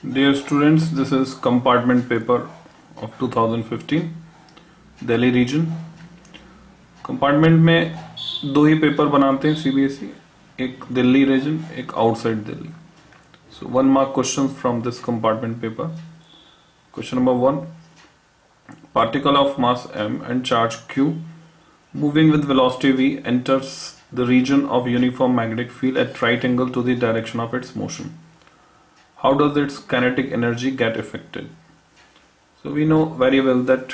Dear students, this is compartment paper of 2015 Delhi region. Compartment में दो ही पेपर बनाते हैं सीबीएसई, एक दिल्ली रीजन, एक outside Delhi. So 1 mark question from this compartment paper. Question number 1, particle of mass m and charge q moving with velocity v enters the region of uniform magnetic field at right angle to the direction of its motion. How does its kinetic energy get affected? So we know very well that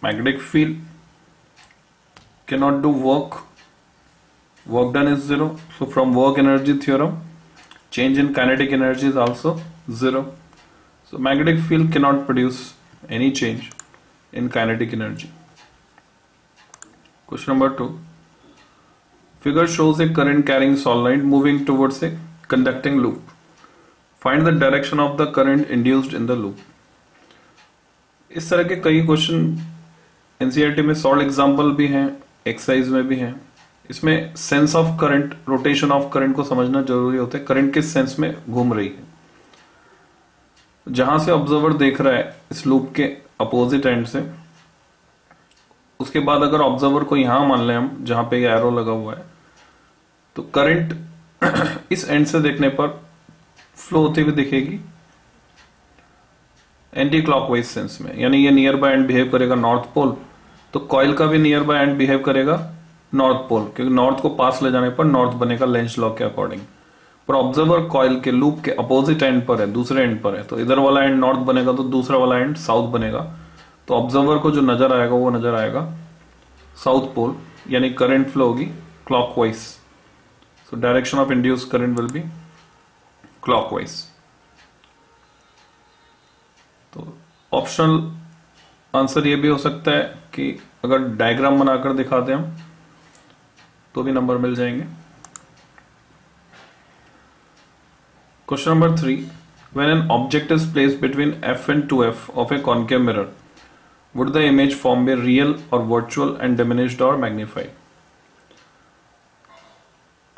magnetic field cannot do work done is zero. So from work energy theorem, change in kinetic energy is also zero. So magnetic field cannot produce any change in kinetic energy. Question number 2, figure shows a current carrying solenoid moving towards a conducting loop. Find the direction of the current induced in the loop. इस तरह के कई question NCERT में solve example भी हैं, exercise में भी हैं। इसमें sense of current, rotation of current को समझना जरूरी होता है। करंट किस सेंस में घूम रही है, जहां से ऑब्जर्वर देख रहा है इस लूप के अपोजिट एंड से, उसके बाद अगर ऑब्जर्वर को यहां मान लें हम, जहां पे एरो लगा हुआ है, तो करंट इस एंड से देखने पर फ्लो होती हुई दिखेगी एंटी क्लॉकवाइज सेंस में, यानी ये नियर बाय एंड बिहेव करेगा नॉर्थ पोल, तो कॉइल का भी नियर बाय एंड बिहेव करेगा नॉर्थ पोल, क्योंकि नॉर्थ को पास ले जाने पर नॉर्थ बनेगा लेंज लॉ के अकॉर्डिंग। पर ऑब्जर्वर कॉइल के लूप के अपोजिट एंड पर है, दूसरे एंड पर है, तो इधर वाला एंड नॉर्थ बनेगा तो दूसरा वाला एंड साउथ बनेगा। तो ऑब्जर्वर को जो नजर आएगा वो नजर आएगा साउथ पोल, यानी करंट फ्लो होगी clockwise. So direction of induce current will be clockwise. तो ऑप्शनल आंसर ये भी हो सकता है कि अगर डायग्राम बनाकर दिखा दें हम तो भी नंबर मिल जाएंगे। Question number 3, when an object is placed between f and 2f of a concave mirror, would the image form be real और वर्चुअल एंड डिमिनिश्ड और मैग्नीफाइड?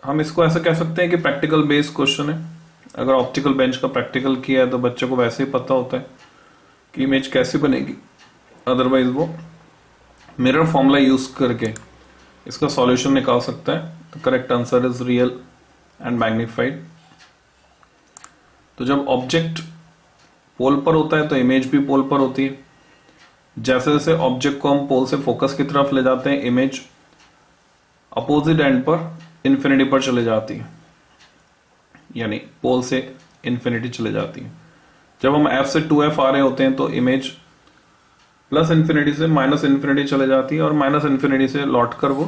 हम इसको ऐसा कह सकते हैं कि प्रैक्टिकल बेस्ड क्वेश्चन है। अगर ऑप्टिकल बेंच का प्रैक्टिकल किया है तो बच्चे को वैसे ही पता होता है कि इमेज कैसी बनेगी, अदरवाइज वो मिरर फॉर्मूला यूज करके इसका सॉल्यूशन निकाल सकता है। तो correct answer is real and magnified. तो जब ऑब्जेक्ट पोल पर होता है तो इमेज भी पोल पर होती है। जैसे जैसे ऑब्जेक्ट को हम पोल से फोकस की तरफ ले जाते हैं, इमेज अपोजिट एंड पर इन्फिनिटी पर चले जाती है, यानी पोल से इन्फिनिटी चले जाती है। जब हम f से 2f आ रहे होते हैं तो इमेज प्लस इन्फिनिटी से माइनस इन्फिनिटी चले जाती है, और माइनस इन्फिनिटी से लौट कर वो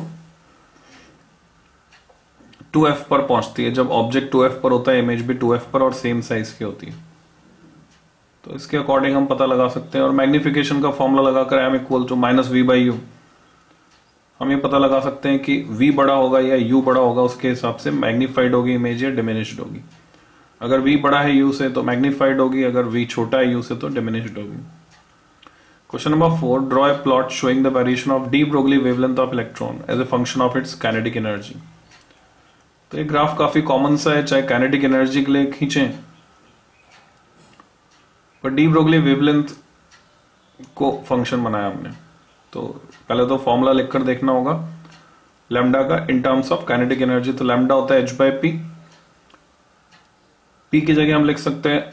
2f पर पहुंचती है। जब ऑब्जेक्ट 2f पर होता है, इमेज भी 2f पर और सेम साइज की होती है। तो इसके अकॉर्डिंग हम पता लगा सकते हैं। और मैग्निफिकेशन का फॉर्मूला लगाकर m इक्वल टू -v/u हम ये पता लगा सकते हैं कि v बड़ा होगा या u बड़ा होगा, उसके हिसाब से मैग्नीफाइड होगी इमेज या डिमिनिश्ड होगी। अगर v बड़ा है u से तो मैग्नीफाइड होगी, अगर v छोटा है u से तो डिमिनिश्ड होगी। Question number 4, draw a plot showing the variation of de Broglie wavelength of electron as a function of its kinetic energy. तो ये ग्राफ काफी कॉमन सा है, चाहे काइनेटिक एनर्जी के लिए खींचें, पर डी ब्रोगली वेवलेंथ को फंक्शन बनाया हमने। तो पहले तो फॉर्मूला लिखकर देखना होगा लैम्डा का in terms of kinetic energy. तो लैम्डा होता है h/p, p की जगह हम लिख सकते हैं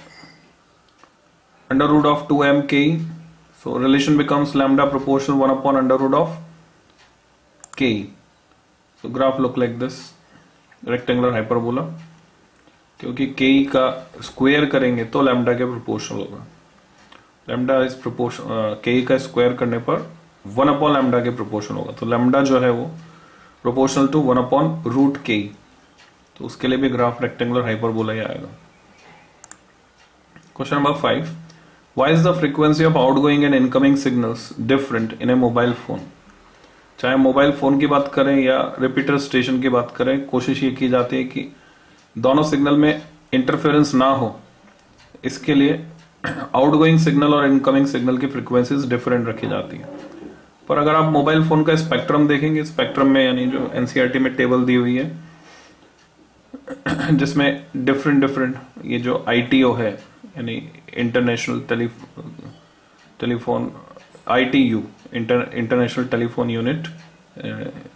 √2m/ke। So relation becomes lambda proportional 1/√ke। So graph look like this, rectangular hyperbola, क्योंकि ke का स्क्वायर करेंगे तो लैम्डा के प्रोपोर्शनल होगा। लैम्डा इस प्रोपोर्शन ke का स्क्वायर करने पर 1/λ के प्रोपोर्शन होगा। तो लैम्डा जो है वो प्रोपोर्शनल टू 1/√k। तो उसके लिए भी ग्राफ रेक्टेंगुलर हाइपरबोला ही आएगा। Question number 5, why is the frequency of outgoing and incoming signals different in A mobile phone? चाहे मोबाइल फोन की बात करें या रिपीटर स्टेशन की बात करें, कोशिश ये की जाती है कि दोनों सिग्नल में इंटरफेरेंस ना हो। इसके लिए आउटगोइंग सिग्नल और इनकमिंग सिग्नल की फ्रीक्वेंसीज डिफरेंट रखी जाती है। पर अगर आप मोबाइल फोन का स्पेक्ट्रम देखेंगे, स्पेक्ट्रम में यानी जो एनसीईआरटी में टेबल दी हुई है जिसमें डिफरेंट ये जो ITO है, यानी international telephone ITU, international telephone unit,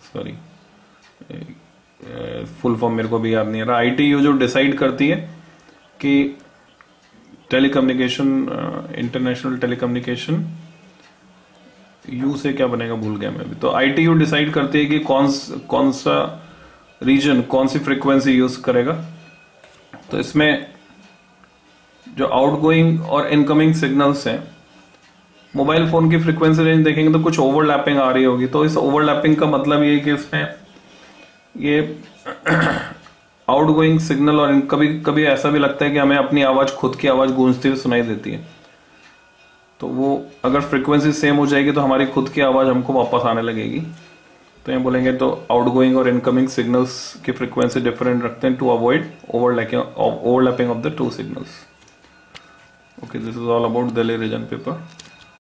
sorry full form मेरे को भी याद नहीं आ रहा। ITU जो डिसाइड करती है कि टेलीकम्युनिकेशन, इंटरनेशनल टेलीकम्युनिकेशन, यू से क्या बनेगा भूल गया मैं अभी। तो ITU डिसाइड करती है कि कौन सा रीजन कौन सी फ्रीक्वेंसी यूज करेगा। तो इसमें जो आउटगोइंग और इनकमिंग सिग्नल्स हैं, मोबाइल फोन की फ्रीक्वेंसी रेंज देखेंगे तो कुछ ओवरलैपिंग आ रही होगी। तो इस ओवरलैपिंग का मतलब ये है कि इसमें ये आउटगोइंग सिग्नल, और कभी कभी ऐसा भी लगता है कि हमें अपनी आवाज, खुद की आवाज गूंजती हुई सुनाई देती है। तो वो अगर फ्रीक्वेंसी सेम हो जाएगी तो हमारी खुद की आवाज हमको वापस आने लगेगी। तो यहाँ बोलेंगे तो आउटगोइंग और इनकमिंग सिग्नल्स की फ्रीक्वेंसी डिफरेंट रखते हैं to avoid overlapping of the two signals. Okay, this is all about Delhi region paper.